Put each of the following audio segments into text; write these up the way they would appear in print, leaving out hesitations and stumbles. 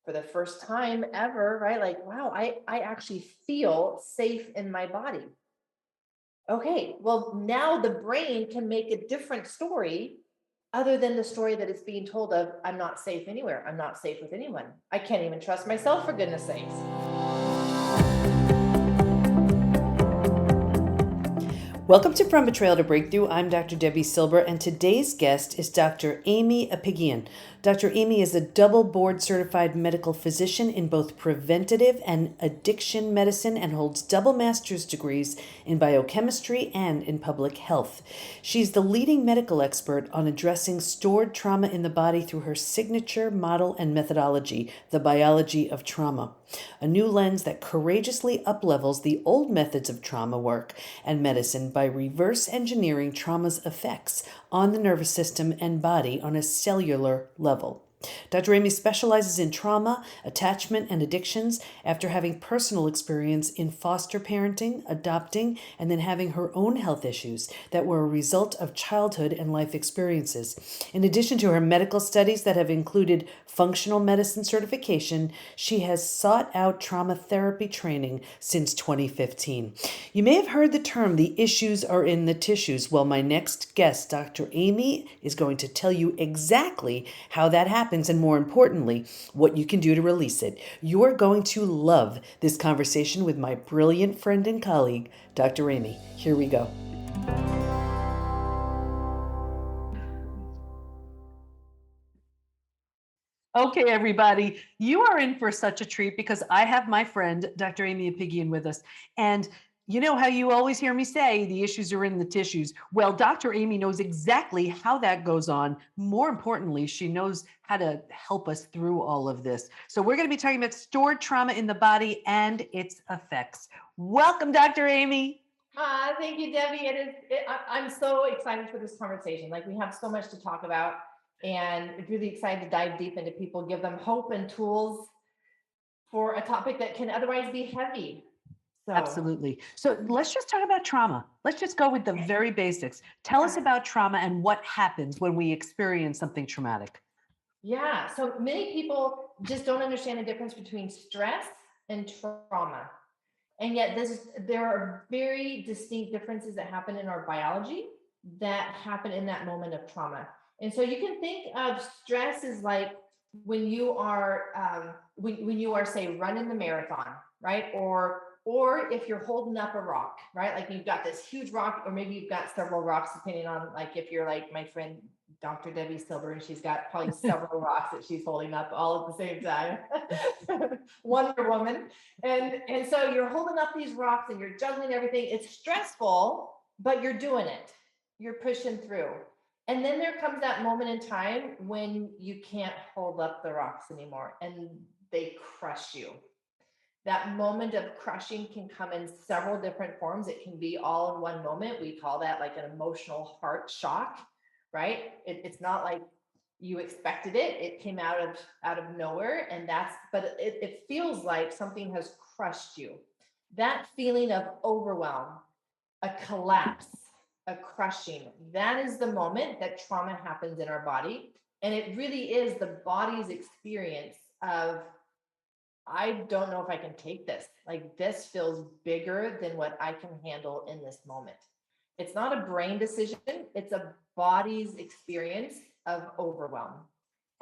for the first time ever, right? Like, wow, I actually feel safe in my body. Okay, well, now the brain can make a different story other than the story that it's being told of, I'm not safe anywhere. I'm not safe with anyone. I can't even trust myself, for goodness sakes. Welcome to From Betrayal to Breakthrough. I'm Dr. Debbie Silber, and today's guest is Dr. Aimie Apigian. Dr. Aimie is a double board certified medical physician in both preventative and addiction medicine and holds double master's degrees in biochemistry and in public health. She's the leading medical expert on addressing stored trauma in the body through her signature model and methodology, the biology of trauma, a new lens that courageously uplevels the old methods of trauma work and medicine by reverse engineering trauma's effects on the nervous system and body on a cellular level. Dr. Aimie specializes in trauma, attachment, and addictions after having personal experience in foster parenting, adopting, and then having her own health issues that were a result of childhood and life experiences. In addition to her medical studies that have included functional medicine certification, she has sought out trauma therapy training since 2015. You may have heard the term, the issues are in the tissues. Well, my next guest, Dr. Aimie, is going to tell you exactly how that happens and, more importantly, what you can do to release it. You're going to love this conversation with my brilliant friend and colleague, Dr. Aimie. Here we go. Okay, everybody, you are in for such a treat because I have my friend, Dr. Aimie Apigian, with us. And you know how you always hear me say the issues are in the tissues. Well, Dr. Aimie knows exactly how that goes on. More importantly, she knows how to help us through all of this. So we're going to be talking about stored trauma in the body and its effects. Welcome, Dr. Aimie. Thank you, Debbie. I'm so excited for this conversation. Like, we have so much to talk about, and really excited to dive deep into people, give them hope and tools for a topic that can otherwise be heavy. So, Absolutely. So let's just talk about trauma. Let's just go with the very basics. Tell us about trauma and what happens when we experience something traumatic. yeah, so many people just don't understand the difference between stress and trauma. And yet there are very distinct differences that happen in our biology that happen in that moment of trauma. And so you can think of stress as like when you are when you are, say, running the marathon, right? Or if you're holding up a rock, right? Like, you've got this huge rock, or maybe you've got several rocks, depending on, like, if you're like my friend Dr. Debbie Silber, and she's got probably several rocks that she's holding up all at the same time. Wonder Woman. And so you're holding up these rocks and you're juggling everything. It's stressful, but you're doing it. You're pushing through. And then there comes that moment in time when you can't hold up the rocks anymore and they crush you. That moment of crushing can come in several different forms. It can be all in one moment. We call that like an emotional heart shock, right? It's not like you expected it. It came out of nowhere. And but it feels like something has crushed you. That feeling of overwhelm, a collapse, a crushing, that is the moment that trauma happens in our body. And it really is the body's experience of, I don't know if I can take this. Like, this feels bigger than what I can handle in this moment. It's not a brain decision, it's a body's experience of overwhelm.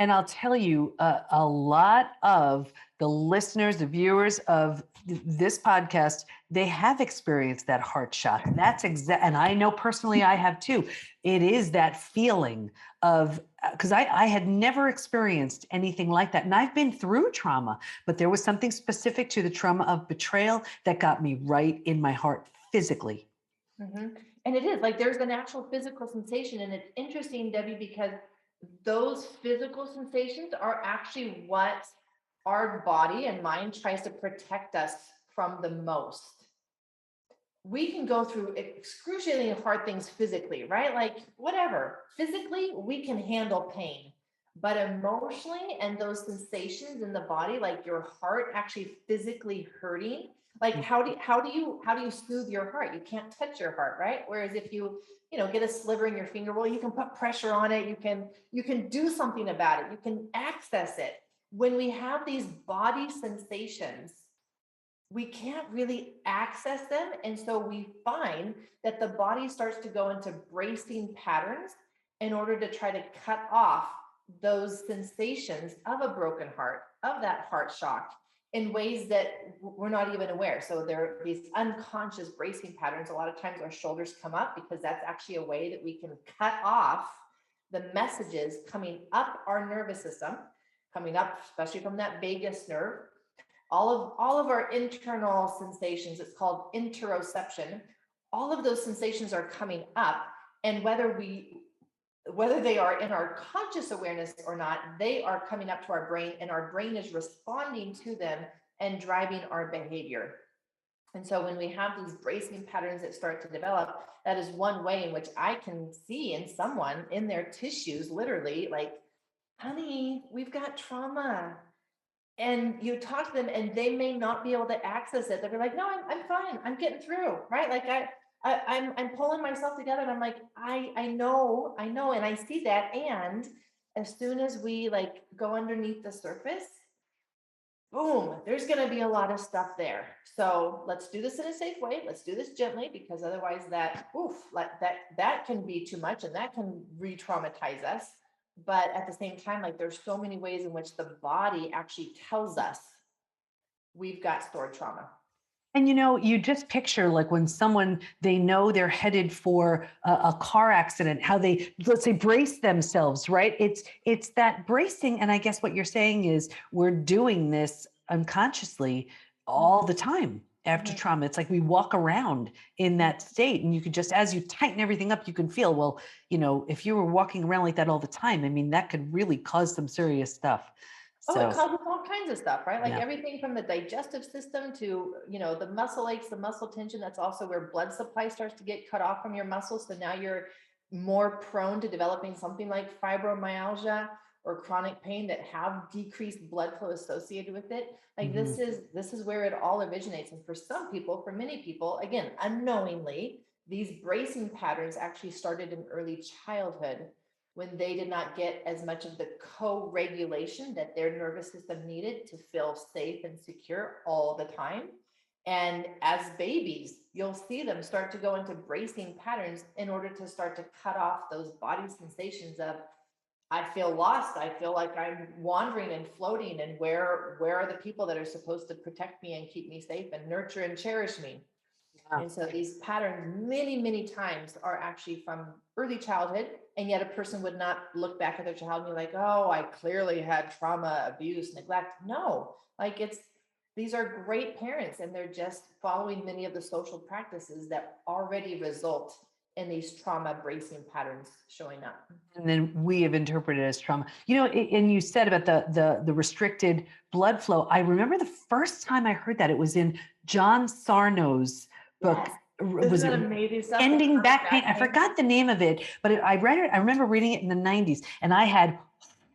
And I'll tell you, a lot of the listeners, the viewers of this podcast, they have experienced that heart shock. That's and I know personally I have too. It is that feeling of, because I had never experienced anything like that. And I've been through trauma, but there was something specific to the trauma of betrayal that got me right in my heart physically. Mm-hmm. And it is like there's an actual physical sensation. And it's interesting, Debbie, because those physical sensations are actually what our body and mind tries to protect us from the most. We can go through excruciatingly hard things physically, right? Like, whatever. Physically, we can handle pain. But emotionally, and those sensations in the body, like your heart actually physically hurting, like how do you soothe your heart? You can't touch your heart, right? Whereas if you get a sliver in your finger, well, you can put pressure on it. You can do something about it. You can access it. when we have these body sensations, we can't really access them. And so we find that the body starts to go into bracing patterns in order to try to cut off those sensations of a broken heart, of that heart shock, in ways that we're not even aware. So there are these unconscious bracing patterns. A lot of times our shoulders come up because that's actually a way that we can cut off the messages coming up our nervous system, coming up, especially from that vagus nerve. All of our internal sensations, it's called interoception. All of those sensations are coming up, and whether they are in our conscious awareness or not, they are coming up to our brain, and our brain is responding to them and driving our behavior. And so when we have these bracing patterns that start to develop, that is one way in which I can see in someone, in their tissues, literally, like, honey, we've got trauma. And you talk to them and they may not be able to access it. They're like, no, I'm fine. I'm getting through, right? Like I'm pulling myself together, and I'm like, I know. And I see that. And as soon as we like go underneath the surface, boom, there's going to be a lot of stuff there. So let's do this in a safe way. Let's do this gently, because otherwise that can be too much, and that can re-traumatize us. But at the same time, like, there's so many ways in which the body actually tells us we've got stored trauma. And you just picture like when someone, they know they're headed for a car accident, how they, let's say, brace themselves, right? It's that bracing. And I guess what you're saying is we're doing this unconsciously all the time after trauma. It's like we walk around in that state, and you could just, as you tighten everything up, you can feel, well, if you were walking around like that all the time, I mean, that could really cause some serious stuff. Oh, it So, causes all kinds of stuff, right? Like yeah. everything from the digestive system to, the muscle aches, the muscle tension. That's also where blood supply starts to get cut off from your muscles. So now you're more prone to developing something like fibromyalgia or chronic pain that have decreased blood flow associated with it. Like this is where it all originates. And for some people, for many people, again, unknowingly, these bracing patterns actually started in early childhood, when they did not get as much of the co-regulation that their nervous system needed to feel safe and secure all the time. And as babies, you'll see them start to go into bracing patterns in order to start to cut off those body sensations of, I feel lost. I feel like I'm wandering and floating. And where are the people that are supposed to protect me and keep me safe and nurture and cherish me? And so these patterns many, many times are actually from early childhood. And yet a person would not look back at their child and be like, oh, I clearly had trauma, abuse, neglect. No, like these are great parents, and they're just following many of the social practices that already result in these trauma bracing patterns showing up. And then we have interpreted it as trauma. And you said about the restricted blood flow. I remember the first time I heard that, it was in John Sarno's book. Yes. Was Isn't it that amazing stuff? Ending Back Pain? I forgot the name of it, but I read it. I remember reading it in the 90s, and I had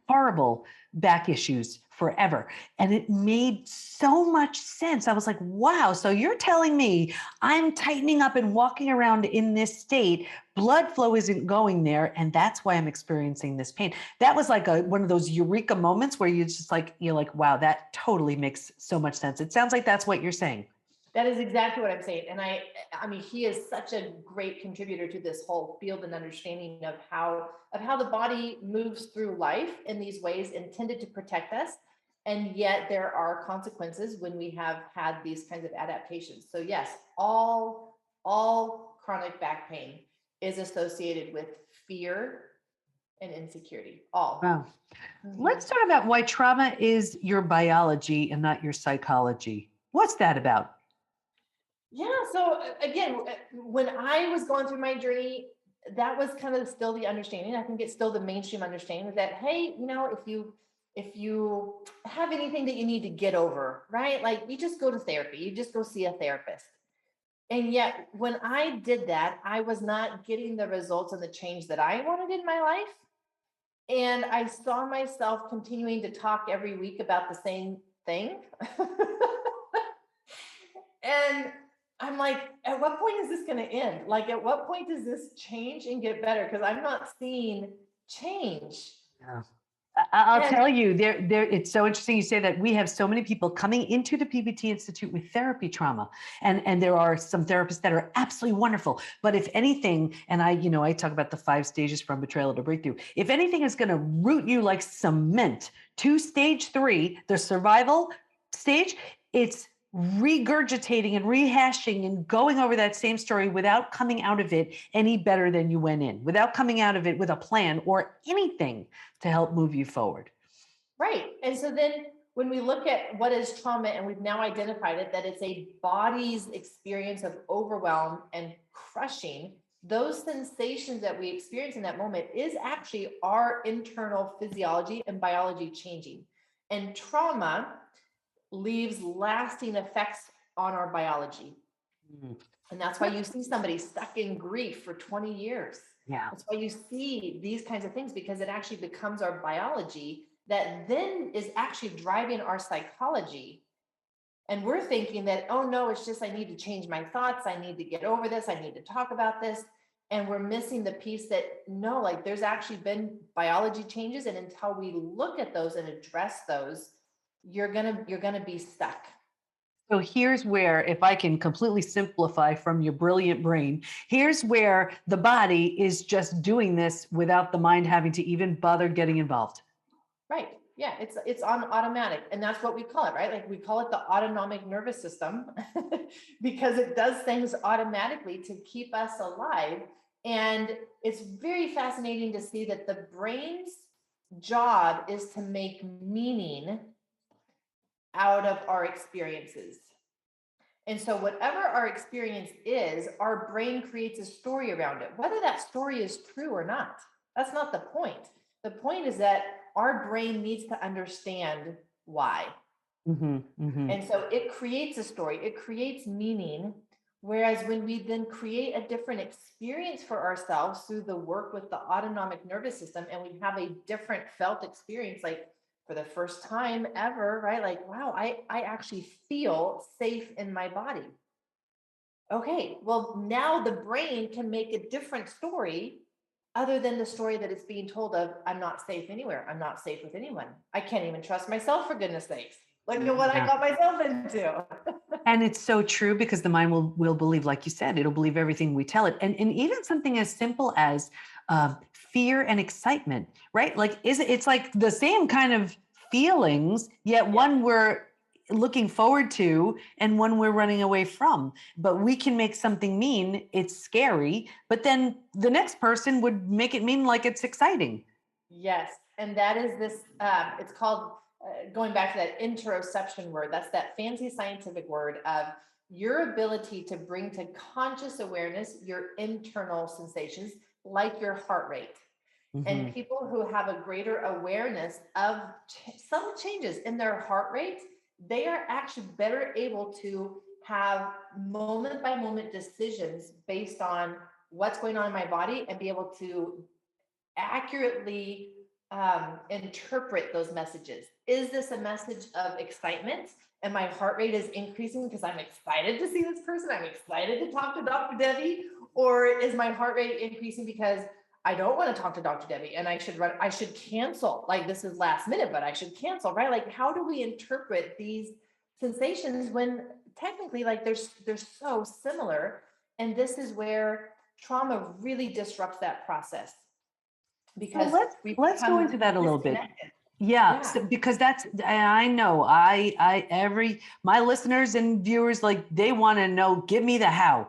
horrible back issues forever. And it made so much sense. I was like, wow, so you're telling me I'm tightening up and walking around in this state, blood flow isn't going there, and that's why I'm experiencing this pain. That was like one of those eureka moments where you're like, wow, that totally makes so much sense. It sounds like that's what you're saying. That is exactly what I'm saying. And I mean, he is such a great contributor to this whole field and understanding of how the body moves through life in these ways intended to protect us. And yet there are consequences when we have had these kinds of adaptations. So yes, all chronic back pain is associated with fear and insecurity. All. Wow. Let's talk about why trauma is your biology and not your psychology. What's that about? Yeah. So again, when I was going through my journey, that was kind of still the understanding. I think it's still the mainstream understanding that, hey, if you have anything that you need to get over, right? Like you just go to therapy, you just go see a therapist. And yet when I did that, I was not getting the results and the change that I wanted in my life. And I saw myself continuing to talk every week about the same thing. And I'm like, at what point is this going to end? Like, at what point does this change and get better? Because I'm not seeing change. Yeah. I'll And tell you, it's so interesting you say that. We have so many people coming into the PBT Institute with therapy trauma. And there are some therapists that are absolutely wonderful. But if anything, and I talk about the 5 stages from betrayal to breakthrough. If anything is going to root you like cement to stage 3, the survival stage, it's regurgitating and rehashing and going over that same story without coming out of it any better than you went in, without coming out of it with a plan or anything to help move you forward. right. And so then when we look at what is trauma, and we've now identified it, that it's a body's experience of overwhelm and crushing, those sensations that we experience in that moment is actually our internal physiology and biology changing. And trauma leaves lasting effects on our biology. Mm. And that's why you see somebody stuck in grief for 20 years. Yeah. That's why you see these kinds of things, because it actually becomes our biology that then is actually driving our psychology. And we're thinking that, oh no, it's just, I need to change my thoughts. I need to get over this. I need to talk about this. And we're missing the piece that no, like there's actually been biology changes. And until we look at those and address those, you're gonna be stuck. So here's where, if I can completely simplify from your brilliant brain, here's where the body is just doing this without the mind having to even bother getting involved. Right. Yeah, it's on automatic, and that's what we call it, right? Like we call it the autonomic nervous system because it does things automatically to keep us alive. And it's very fascinating to see that the brain's job is to make meaning out of our experiences. And so whatever our experience is, our brain creates a story around it, whether that story is true or not. That's not the point. The point is that our brain needs to understand why. Mm-hmm, mm-hmm. And so it creates a story, it creates meaning. Whereas when we then create a different experience for ourselves through the work with the autonomic nervous system, and we have a different felt experience, like for the first time ever, right? Like, wow, I actually feel safe in my body. Okay, well, now the brain can make a different story other than the story that it's being told of, I'm not safe anywhere. I'm not safe with anyone. I can't even trust myself, for goodness sakes. Look at what I got myself into. And it's so true, because the mind will believe, like you said, it'll believe everything we tell it. And even something as simple as fear and excitement, right? Like, it's like the same kind of feelings, yet one we're looking forward to and one we're running away from. But we can make something mean it's scary, but then the next person would make it mean like it's exciting. Yes. And that is this, it's called, going back to that interoception word, that's that fancy scientific word of your ability to bring to conscious awareness your internal sensations, like your heart rate. Mm-hmm. And people who have a greater awareness of subtle changes in their heart rate, they are actually better able to have moment by moment decisions based on what's going on in my body and be able to accurately interpret those messages. Is this a message of excitement? And my heart rate is increasing because I'm excited to see this person. I'm excited to talk to Dr. Debbie. Or is my heart rate increasing because I don't want to talk to Dr. Debbie and I should cancel? Like, this is last minute, but I should cancel, right? Like, how do we interpret these sensations when technically, like, they're so similar? And this is where trauma really disrupts that process, because So let's go into that a little bit. Yeah, so, because I know my listeners and viewers, like, they want to know, give me the how.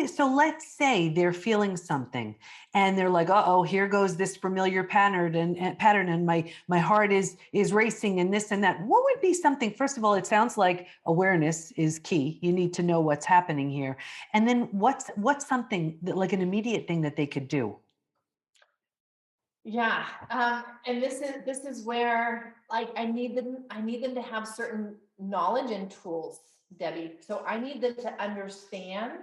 So let's say they're feeling something and they're like, oh, here goes this familiar pattern, and my heart is racing and this and that. What would be something? First of all, it sounds like awareness is key. You need to know what's happening here. And then what's something that, like, an immediate thing that they could do? Yeah. And this is where, like, I need them to have certain knowledge and tools, Debbie. So I need them to understand,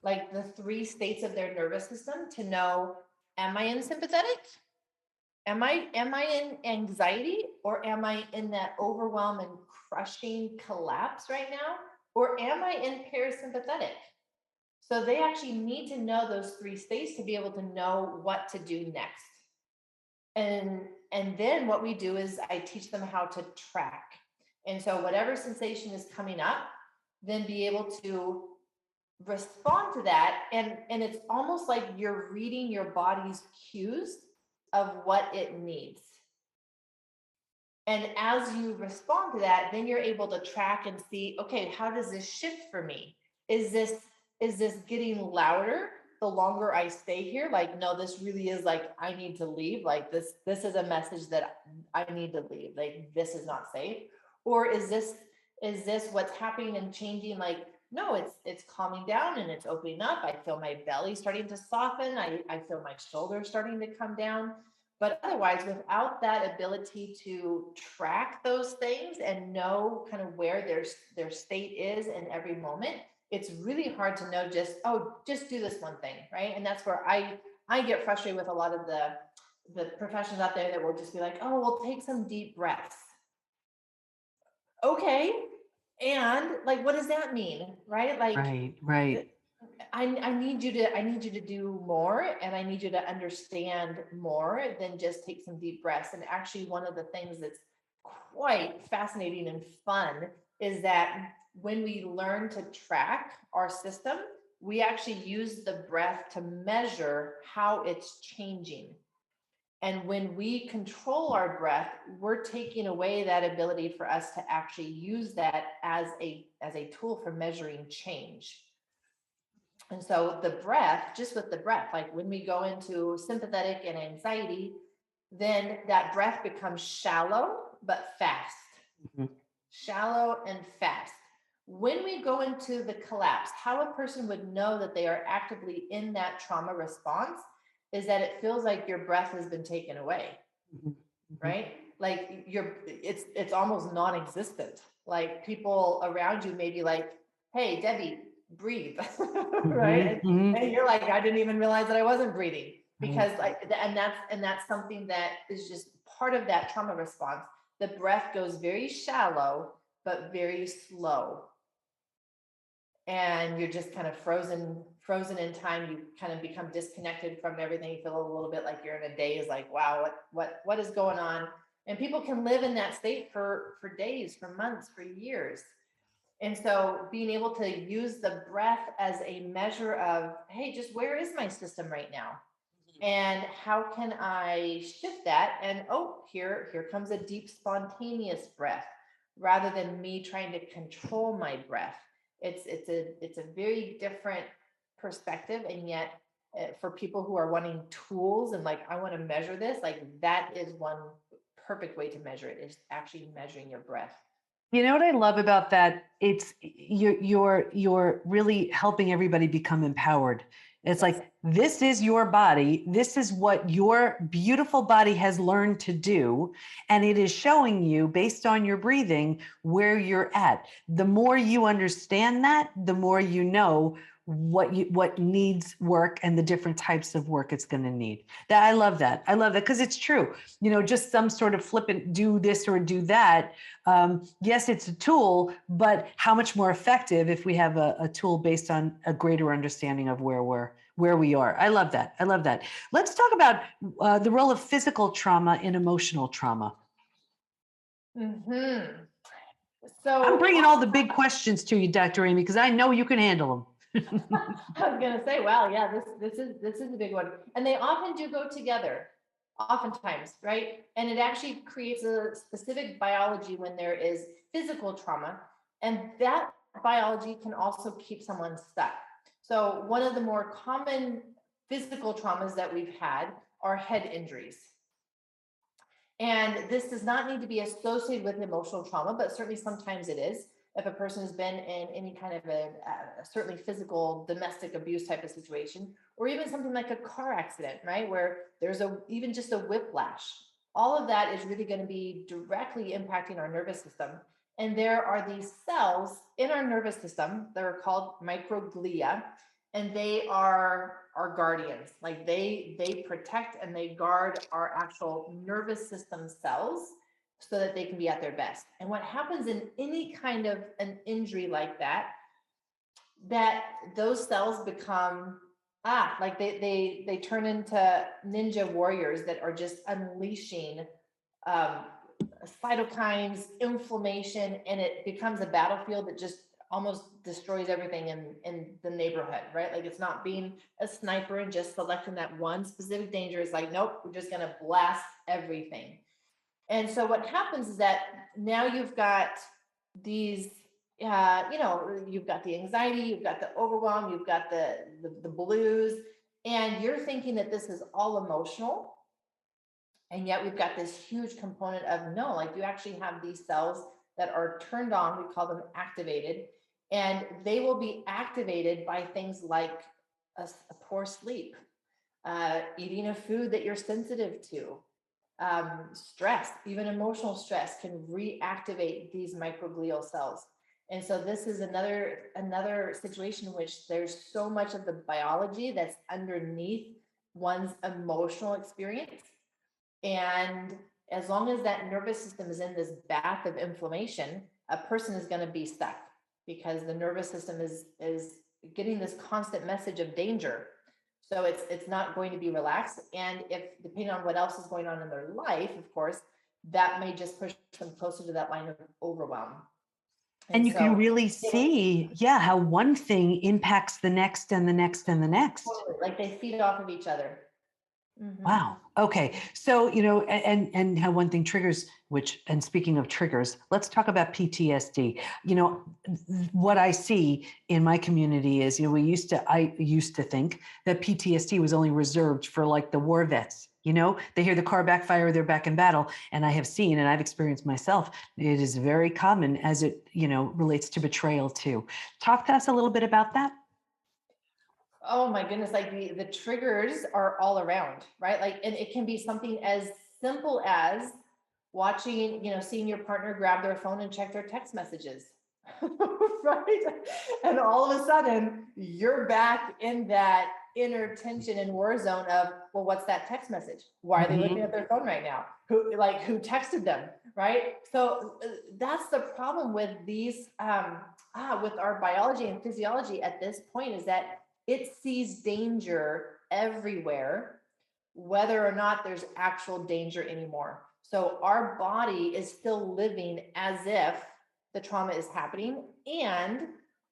like, the 3 states of their nervous system to know, am I in sympathetic? Am I in anxiety, or am I in that overwhelm and crushing collapse right now? Or am I in parasympathetic? So they actually need to know those 3 states to be able to know what to do next. And And then what we do is I teach them how to track. And so whatever sensation is coming up, then be able to respond to that. And it's almost like you're reading your body's cues of what it needs. And as you respond to that, then you're able to track and see, okay, how does this shift for me? Is this getting louder the longer I stay here? Like, no, this really is like, I need to leave. Like this is a message that I need to leave. Like, this is not safe. Or is this what's happening and changing? Like, no, it's calming down and it's opening up. I feel my belly starting to soften. I feel my shoulders starting to come down. But otherwise, without that ability to track those things and know kind of where their state is in every moment, it's really hard to know just do this one thing, right? And that's where I get frustrated with a lot of the professions out there that will just be like, oh, we'll take some deep breaths. Okay. And like, what does that mean? Right? Like, right. I need you to do more, and I need you to understand more than just take some deep breaths. And actually, one of the things that's quite fascinating and fun is that when we learn to track our system, we actually use the breath to measure how it's changing. And when we control our breath, we're taking away that ability for us to actually use that as a tool for measuring change. And so the breath, just with the breath, like when we go into sympathetic and anxiety, then that breath becomes shallow but fast. Mm-hmm. Shallow and fast. When we go into the collapse, how a person would know that they are actively in that trauma response is that it feels like your breath has been taken away. Mm-hmm. Right? Like it's almost non-existent. Like people around you may be like, hey, Debbie, breathe. Right? Mm-hmm. And you're like, I didn't even realize that I wasn't breathing, because like, and that's something that is just part of that trauma response. The breath goes very shallow but very slow, and you're just kind of frozen in time. You kind of become disconnected from everything. You feel a little bit like you're in a daze, like, wow, what is going on? And people can live in that state for days, for months, for years. And so being able to use the breath as a measure of, hey, just where is my system right now? And how can I shift that? And here comes a deep, spontaneous breath, rather than me trying to control my breath. It's a very different perspective. And yet for people who are wanting tools and like, I want to measure this, like that is one perfect way to measure it, is actually measuring your breath. You know what I love about that? It's you're really helping everybody become empowered. It's like, this is your body. This is what your beautiful body has learned to do. And it is showing you, based on your breathing, where you're at. The more you understand that, the more you know what needs work and the different types of work it's going to need. I love that because it's true. Just some sort of flippant do this or do that. Yes, it's a tool, but how much more effective if we have a tool based on a greater understanding of where we are. I love that. Let's talk about the role of physical trauma in emotional trauma. Mm-hmm. So I'm bringing all the big questions to you, Dr. Aimie, because I know you can handle them. I was going to say, wow, yeah, this is a big one. And they often do go together, oftentimes, right? And it actually creates a specific biology when there is physical trauma. And that biology can also keep someone stuck. So one of the more common physical traumas that we've had are head injuries. And this does not need to be associated with emotional trauma, but certainly sometimes it is. If a person has been in any kind of a certainly physical domestic abuse type of situation, or even something like a car accident, right? Where there's even just a whiplash, all of that is really going to be directly impacting our nervous system. And there are these cells in our nervous system that are called microglia, and they are our guardians. Like they protect and they guard our actual nervous system cells, so that they can be at their best. And what happens in any kind of an injury like that those cells become like they turn into ninja warriors that are just unleashing um, cytokines, inflammation, and it becomes a battlefield that just almost destroys everything in the neighborhood, right? Like it's not being a sniper and just selecting that one specific danger. It's like, nope, we're just going to blast everything. And so what happens is that now you've got these, you've got the anxiety, you've got the overwhelm, you've got the blues, and you're thinking that this is all emotional. And yet we've got this huge component of no, like you actually have these cells that are turned on, we call them activated, and they will be activated by things like a poor sleep, eating a food that you're sensitive to, stress, even emotional stress can reactivate these microglial cells. And so this is another situation in which there's so much of the biology that's underneath one's emotional experience. And as long as that nervous system is in this bath of inflammation, a person is going to be stuck because the nervous system is getting this constant message of danger. So it's not going to be relaxed. And if depending on what else is going on in their life, of course, that may just push them closer to that line of overwhelm. And you can so really see, how one thing impacts the next and the next and the next. totally, like they feed off of each other. Mm-hmm. Wow. Okay. So, and how one thing triggers, and speaking of triggers, let's talk about PTSD. What I see in my community is, I used to think that PTSD was only reserved for like the war vets. They hear the car backfire, they're back in battle. And I have seen, and I've experienced myself, it is very common as it, relates to betrayal too. Talk to us a little bit about that. Oh my goodness, like the triggers are all around, right? Like, and it can be something as simple as watching, seeing your partner grab their phone and check their text messages, right? And all of a sudden, you're back in that inner tension and war zone of, well, what's that text message? Why are they looking at their phone right now? Who texted them, right? So that's the problem with these, with our biology and physiology at this point is that it sees danger everywhere, whether or not there's actual danger anymore. So our body is still living as if the trauma is happening, and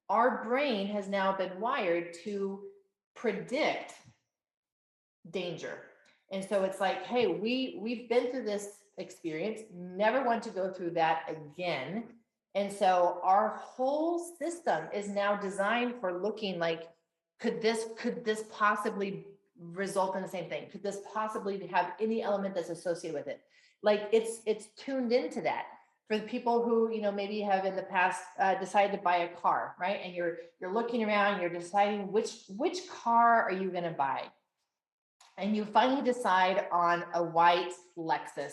our brain has now been wired to predict danger. And so it's like, hey, we've been through this experience, never want to go through that again. And so our whole system is now designed for looking like, could this possibly result in the same thing? Could this possibly have any element that's associated with it? Like it's tuned into that. For the people who maybe have in the past decided to buy a car, right? And you're looking around, you're deciding which car are you going to buy, and you finally decide on a white Lexus.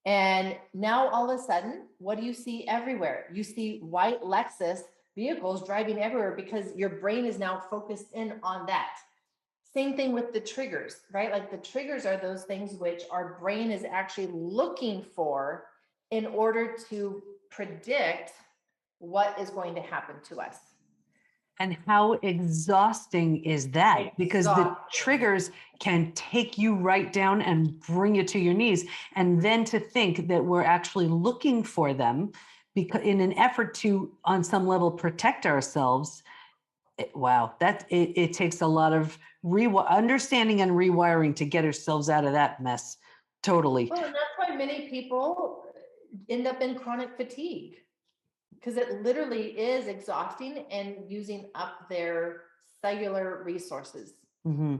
And now all of a sudden, what do you see everywhere? You see white Lexus vehicles driving everywhere because your brain is now focused in on that. Same thing with the triggers, right? Like the triggers are those things which our brain is actually looking for in order to predict what is going to happen to us. And how exhausting is that? Because the triggers can take you right down and bring you to your knees. And then to think that we're actually looking for them because in an effort to, on some level, protect ourselves. It takes a lot of understanding and rewiring to get ourselves out of that mess. Totally. Well, and that's why many people end up in chronic fatigue, because it literally is exhausting and using up their cellular resources. Mm-hmm.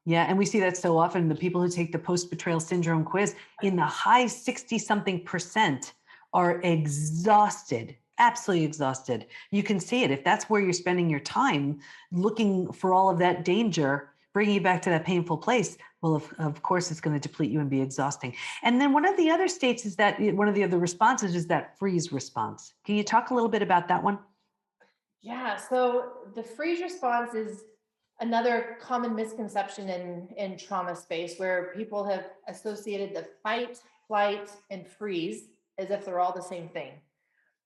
Yeah. And we see that so often. The people who take the post-betrayal syndrome quiz in the high 60-something% are exhausted, absolutely exhausted. You can see it. If that's where you're spending your time looking for all of that danger, bringing you back to that painful place, well, of course, it's going to deplete you and be exhausting. And then one of the other states is that one of the other responses is that freeze response. Can you talk a little bit about that one? Yeah. So the freeze response is another common misconception in trauma space, where people have associated the fight, flight, and freeze as if they're all the same thing.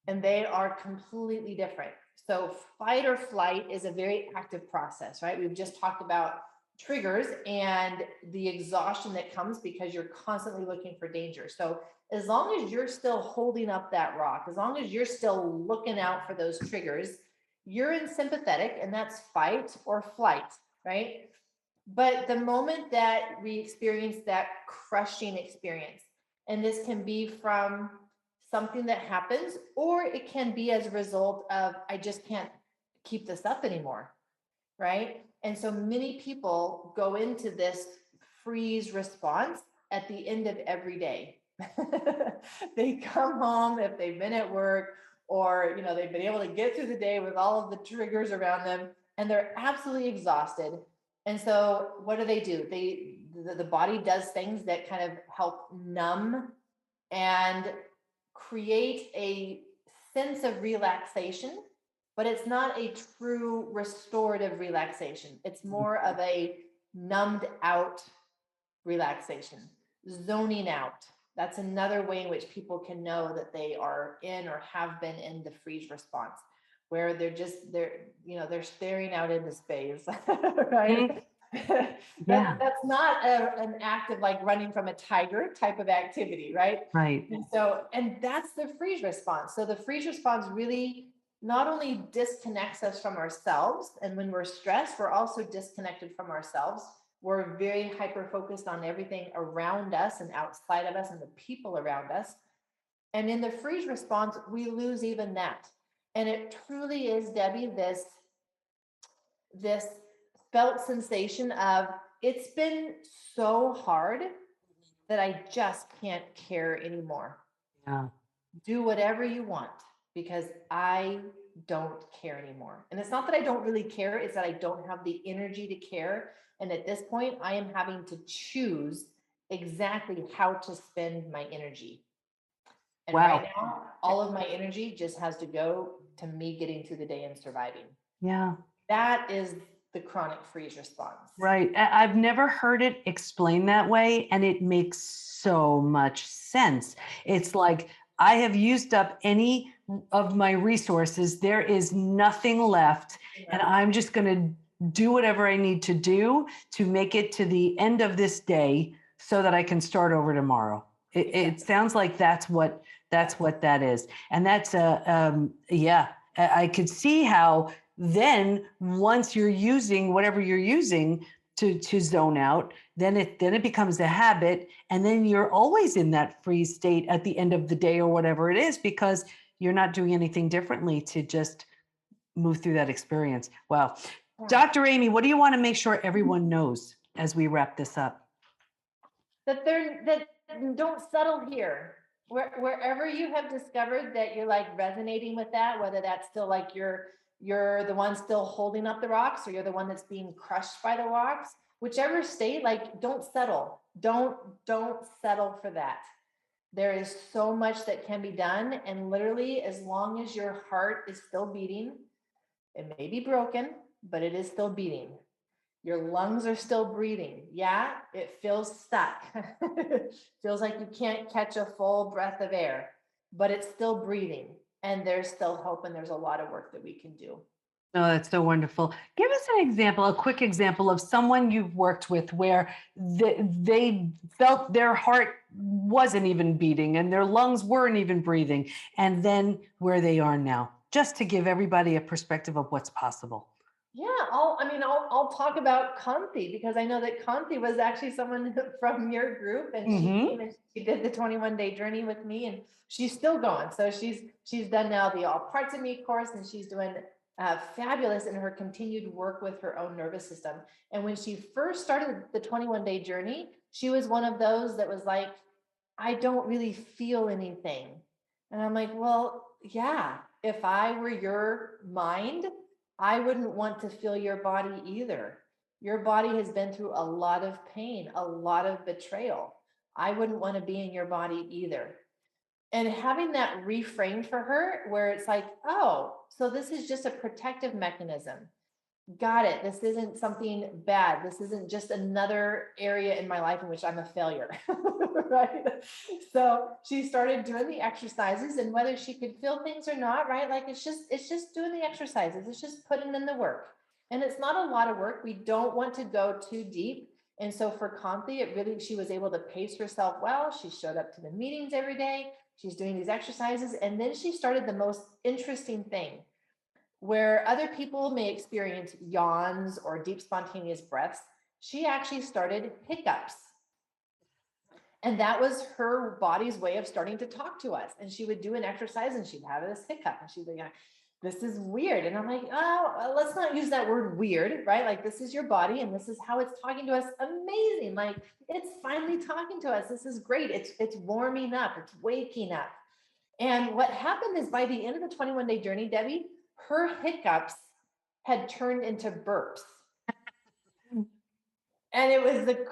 And they are completely different. So fight or flight is a very active process, right? We've just talked about triggers and the exhaustion that comes because you're constantly looking for danger. So as long as you're still holding up that rock, as long as you're still looking out for those triggers, you're in sympathetic, and that's fight or flight, right? But the moment that we experience that crushing experience, and this can be from something that happens, or it can be as a result of, I just can't keep this up anymore, right? And so many people go into this freeze response at the end of every day. They come home if they've been at work, or they've been able to get through the day with all of the triggers around them, and they're absolutely exhausted. And so what do? The body does things that kind of help numb and create a sense of relaxation, but it's not a true restorative relaxation. It's more of a numbed out relaxation, zoning out. That's another way in which people can know that they are in or have been in the freeze response, where they're staring out into space, right? Yeah. That's not an act of like running from a tiger type of activity, right? Right. And that's the freeze response. So the freeze response really not only disconnects us from ourselves, and when we're stressed, we're also disconnected from ourselves. We're very hyper focused on everything around us and outside of us and the people around us. And in the freeze response, we lose even that. And it truly is, Debbie, this felt sensation of, it's been so hard that I just can't care anymore. Yeah. Do whatever you want because I don't care anymore. And it's not that I don't really care, it's that I don't have the energy to care. And at this point, I am having to choose exactly how to spend my energy. And Wow. right now, all of my energy just has to go to me getting through the day and surviving. Yeah. That is the chronic freeze response. Right. I've never heard it explained that way, and it makes so much sense. It's like I have used up any of my resources. There is nothing left, and I'm just going to do whatever I need to do to make it to the end of this day so that I can start over tomorrow. It sounds like that's what that is. And that's yeah, I could see how then once you're using whatever you're using to zone out, then it becomes a habit, and then you're always in that freeze state at the end of the day or whatever it is, because you're not doing anything differently to just move through that experience. Wow. Yeah. Dr. Aimie, what do you want to make sure everyone knows as we wrap this up? That don't settle here. Wherever you have discovered that you're like resonating with that, whether that's still like you're the one still holding up the rocks, or you're the one that's being crushed by the rocks, whichever state, like, don't settle. Don't settle for that. There is so much that can be done. And literally, as long as your heart is still beating, it may be broken, but it is still beating. Your lungs are still breathing. Yeah, it feels stuck. Feels like you can't catch a full breath of air, but it's still breathing. And there's still hope, and there's a lot of work that we can do. Oh, that's so wonderful. Give us an example, a quick example of someone you've worked with where they felt their heart wasn't even beating and their lungs weren't even breathing, and then where they are now, just to give everybody a perspective of what's possible. Yeah, I'll talk about Kanti, because I know that Kanti was actually someone from your group, and she came and she did the 21-day journey with me, and she's still going. So she's done now the All Parts of Me course, and she's doing fabulous in her continued work with her own nervous system. And when she first started the 21-day journey, she was one of those that was like, I don't really feel anything. And I'm like, well, yeah, if I were your mind, I wouldn't want to feel your body either. Your body has been through a lot of pain, a lot of betrayal. I wouldn't want to be in your body either. And having that reframed for her, where it's like, oh, so this is just a protective mechanism. Got it. This isn't something bad. This isn't just another area in my life in which I'm a failure. Right. So she started doing the exercises, and whether she could feel things or not, right? Like it's just doing the exercises. It's just putting in the work. And it's not a lot of work. We don't want to go too deep. And so for Conti, she was able to pace herself well. She showed up to the meetings every day. She's doing these exercises. And then she started the most interesting thing. Where other people may experience yawns or deep spontaneous breaths, she actually started hiccups. And that was her body's way of starting to talk to us. And she would do an exercise and she'd have this hiccup and she'd be like, this is weird. And I'm like, oh, let's not use that word weird, right? Like, this is your body and this is how it's talking to us. Amazing. Like, it's finally talking to us. This is great. It's warming up. It's waking up. And what happened is by the end of the 21-day journey, Debbie, her hiccups had turned into burps. And it was the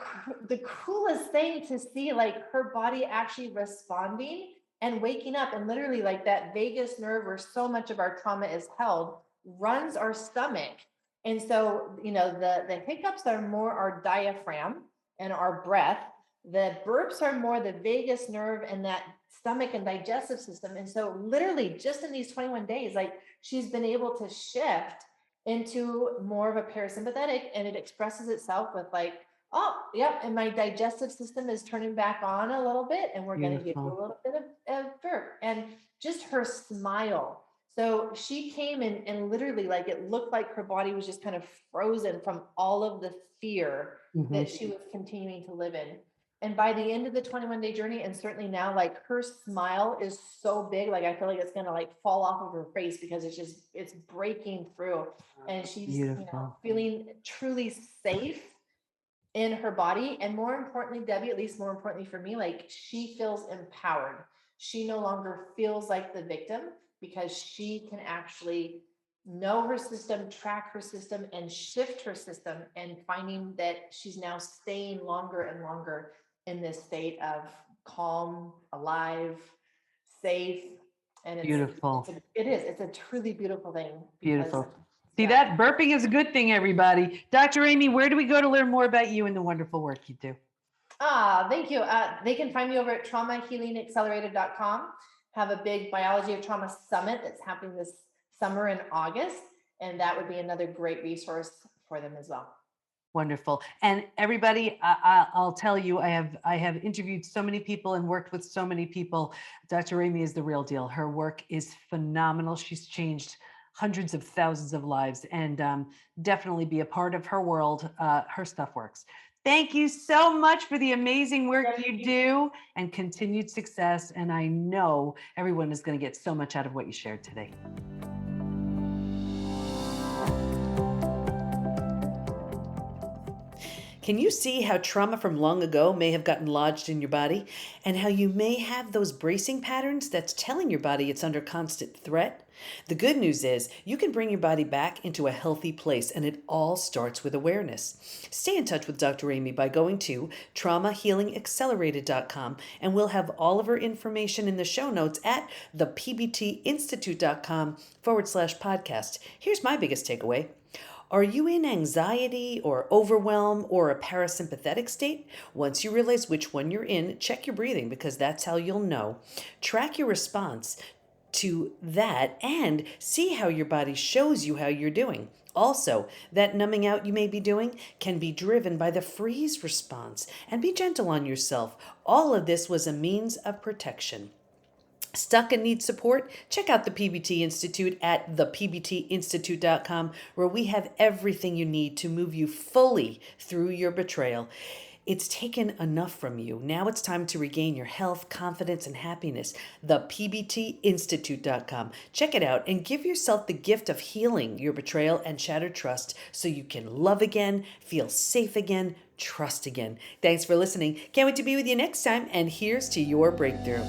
coolest thing to see, like, her body actually responding and waking up. And literally, like, that vagus nerve where so much of our trauma is held runs our stomach. And so, the hiccups are more our diaphragm and our breath. The burps are more the vagus nerve and that stomach and digestive system. And so literally just in these 21 days, like, she's been able to shift into more of a parasympathetic, and it expresses itself with like, oh, yep. And my digestive system is turning back on a little bit, and we're going to give you a little bit of burp. And just her smile. So she came and literally, like, it looked like her body was just kind of frozen from all of the fear that she was continuing to live in. And by the end of the 21-day journey, and certainly now, like, her smile is so big, like, I feel like it's going to like fall off of her face because it's breaking through. And she's feeling truly safe in her body. And more importantly, Debbie, at least more importantly for me, like, she feels empowered. She no longer feels like the victim because she can actually know her system, track her system, and shift her system, and finding that she's now staying longer and longer in this state of calm, alive, safe. And it's beautiful. It's a truly beautiful thing. Beautiful. See, that burping is a good thing, everybody. Dr. Aimie, where do we go to learn more about you and the wonderful work you do? Thank you. They can find me over at traumahealingaccelerated.com. Have a big Biology of Trauma Summit that's happening this summer in August. And that would be another great resource for them as well. Wonderful. And everybody, I'll tell you, I have interviewed so many people and worked with so many people. Dr. Aimie is the real deal. Her work is phenomenal. She's changed hundreds of thousands of lives, and definitely be a part of her world. Her stuff works. Thank you so much for the amazing work you do and continued success. And I know everyone is going to get so much out of what you shared today. Can you see how trauma from long ago may have gotten lodged in your body, and how you may have those bracing patterns that's telling your body it's under constant threat? The good news is you can bring your body back into a healthy place, and it all starts with awareness. Stay in touch with Dr. Aimie by going to traumahealingaccelerated.com, and we'll have all of her information in the show notes at thepbtinstitute.com/podcast. Here's my biggest takeaway. Are you in anxiety or overwhelm or a parasympathetic state? Once you realize which one you're in, check your breathing, because that's how you'll know. Track your response to that and see how your body shows you how you're doing. Also, that numbing out you may be doing can be driven by the freeze response, and be gentle on yourself. All of this was a means of protection. Stuck and need support? Check out the PBT Institute at thepbtinstitute.com, where we have everything you need to move you fully through your betrayal. It's taken enough from you. Now it's time to regain your health, confidence, and happiness. Thepbtinstitute.com. Check it out and give yourself the gift of healing your betrayal and shattered trust so you can love again, feel safe again, trust again. Thanks for listening. Can't wait to be with you next time, and here's to your breakthrough.